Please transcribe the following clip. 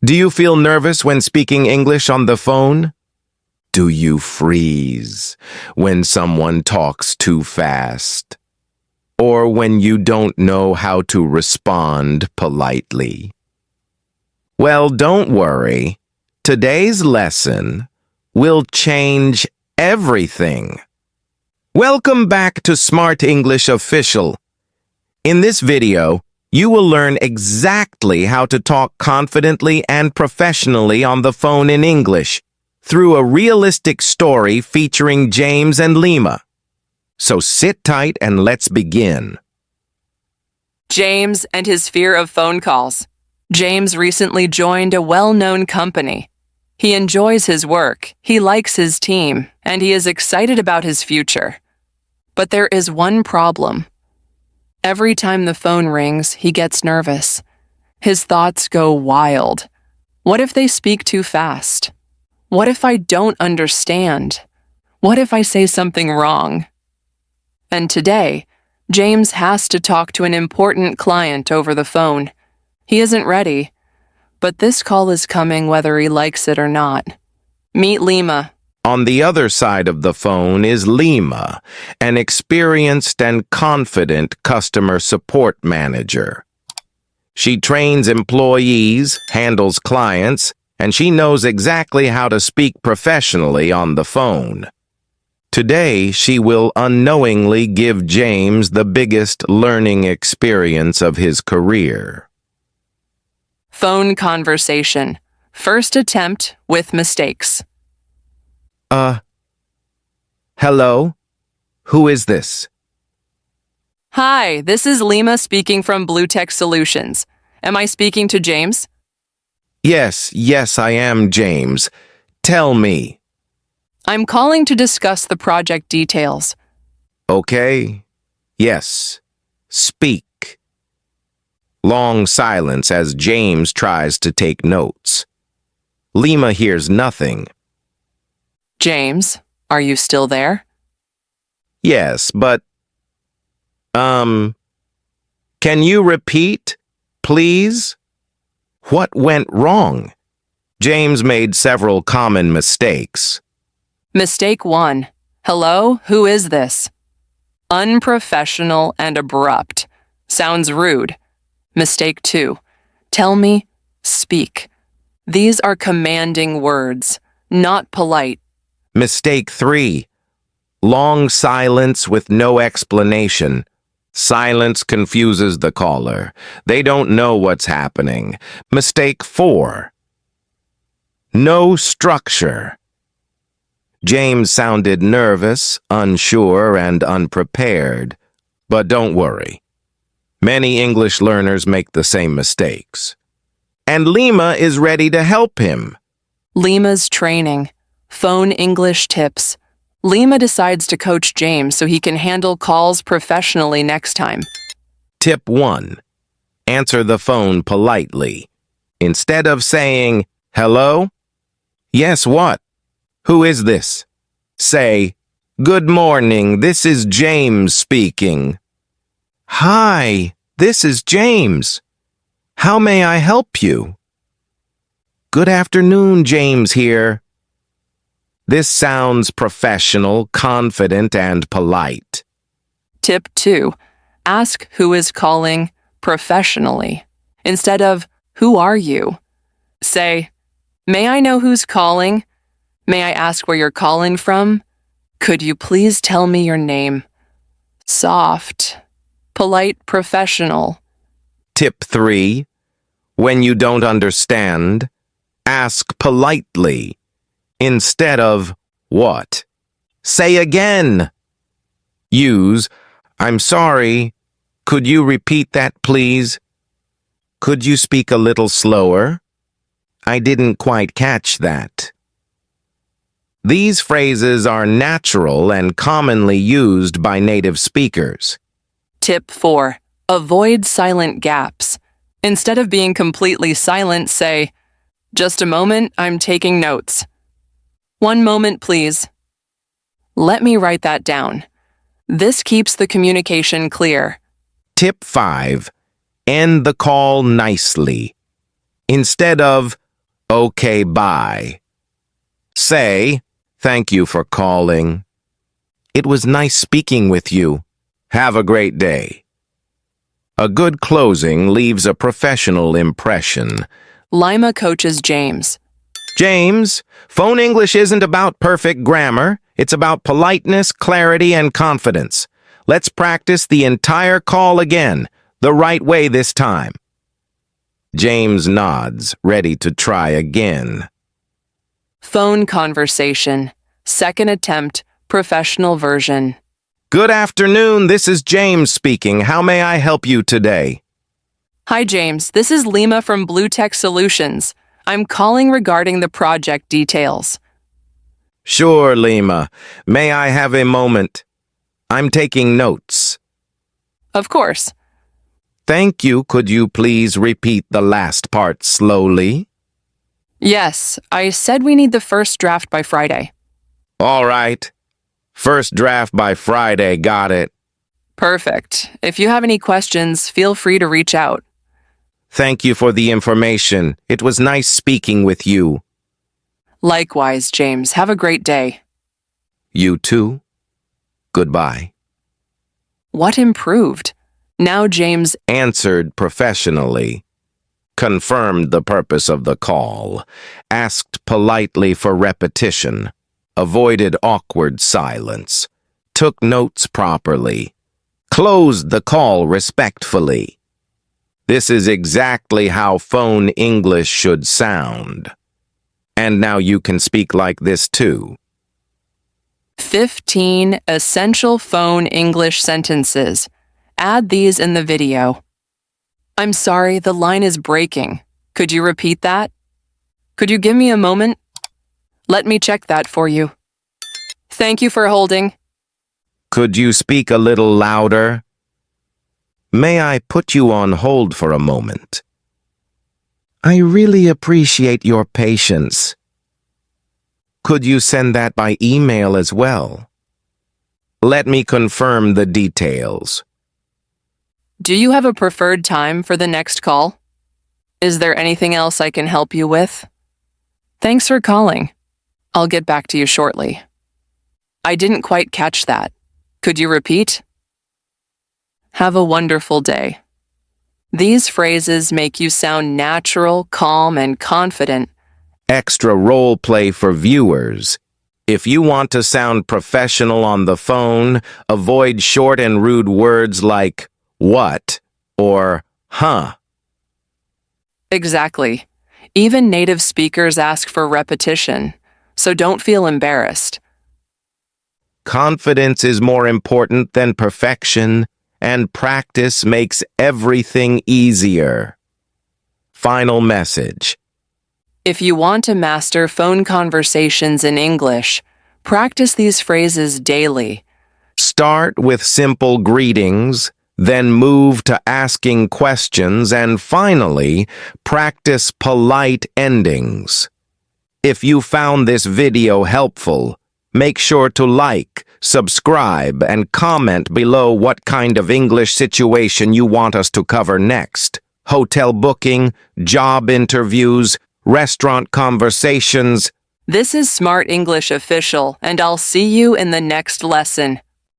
Do you feel nervous when speaking English on the phone? Do you freeze when someone talks too fast? Or when you don't know how to respond politely? Well, don't worry. Today's lesson will change everything. Welcome back to Smart English Official. In this video, you will learn exactly how to talk confidently and professionally on the phone in English through a realistic story featuring James and Lima. So sit tight and let's begin. James and his fear of phone calls. James recently joined a well-known company. He enjoys his work, he likes his team, and he is excited about his future. But there is one problem. Every time the phone rings, he gets nervous. His thoughts go wild. What if they speak too fast? What if I don't understand? What if I say something wrong? And today, James has to talk to an important client over the phone. He isn't ready, but this call is coming whether he likes it or not. Meet Lima. On the other side of the phone is Lima, an experienced and confident customer support manager. She trains employees, handles clients, and she knows exactly how to speak professionally on the phone. Today, she will unknowingly give James the biggest learning experience of his career. Phone conversation. First attempt with mistakes. Hello? Who is this? Hi, this is Lima speaking from Blue Tech Solutions. Am I speaking to James? Yes, I am James. Tell me. I'm calling to discuss the project details. Okay. Yes. Speak. Long silence as James tries to take notes. Lima hears nothing. James, are you still there? Yes, but... Can you repeat, please? What went wrong? James made several common mistakes. Mistake 1. Hello, who is this? Unprofessional and abrupt. Sounds rude. Mistake 2. Tell me, speak. These are commanding words, not polite. Mistake 3. Long silence with no explanation. Silence confuses the caller. They don't know what's happening. Mistake 4. No structure. James sounded nervous, unsure, and unprepared. But don't worry. Many English learners make the same mistakes. And Lima is ready to help him. Lima's training. Phone English tips. Lima decides to coach James so he can handle calls professionally next time. Tip 1. Answer the phone politely. Instead of saying, hello? Yes, what? Who is this? Say, good morning, this is James speaking. Hi, this is James. How may I help you? Good afternoon, James here. This sounds professional, confident, and polite. Tip 2. Ask who is calling professionally. Instead of, who are you? Say, may I know who's calling? May I ask where you're calling from? Could you please tell me your name? Soft, polite, professional. Tip 3. When you don't understand, ask politely. Instead of what? Say again. Use, I'm sorry. Could you repeat that, please? Could you speak a little slower? I didn't quite catch that. These phrases are natural and commonly used by native speakers. Tip 4. Avoid silent gaps. Instead of being completely silent, say, just a moment, I'm taking notes. One moment, please. Let me write that down. This keeps the communication clear. Tip 5. End the call nicely. Instead of, Okay, bye. Say, thank you for calling. It was nice speaking with you. Have a great day. A good closing leaves a professional impression. Lima coaches James. James, phone English isn't about perfect grammar. It's about politeness, clarity, and confidence. Let's practice the entire call again, the right way this time. James nods, ready to try again. Phone conversation. Second attempt, professional version. Good afternoon, this is James speaking. How may I help you today? Hi, James. This is Lima from Blue Tech Solutions. I'm calling regarding the project details. Sure, Lima. May I have a moment? I'm taking notes. Of course. Thank you. Could you please repeat the last part slowly? Yes, I said we need the first draft by Friday. All right. First draft by Friday, got it. Perfect. If you have any questions, feel free to reach out. Thank you for the information. It was nice speaking with you. Likewise, James. Have a great day. You too. Goodbye. What improved? Now James Answered professionally. Confirmed the purpose of the call. Asked politely for repetition. Avoided awkward silence. Took notes properly. Closed the call respectfully. This is exactly how phone English should sound. And now you can speak like this too. 15 essential phone English sentences. Add these in the video. I'm sorry, the line is breaking. Could you repeat that? Could you give me a moment? Let me check that for you. Thank you for holding. Could you speak a little louder? May I put you on hold for a moment? I really appreciate your patience. Could you send that by email as well? Let me confirm the details. Do you have a preferred time for the next call? Is there anything else I can help you with? Thanks for calling. I'll get back to you shortly. I didn't quite catch that. Could you repeat? Have a wonderful day. These phrases make you sound natural, calm, and confident. Extra role play for viewers. If you want to sound professional on the phone, avoid short and rude words like what or huh. Exactly. Even native speakers ask for repetition, so don't feel embarrassed. Confidence is more important than perfection, and practice makes everything easier. Final message. If you want to master phone conversations in English, practice these phrases daily. Start with simple greetings, then move to asking questions, and finally, practice polite endings. If you found this video helpful, make sure to like, subscribe, and comment below what kind of English situation you want us to cover next. Hotel booking, job interviews, restaurant conversations. This is Smart English Official, and I'll see you in the next lesson.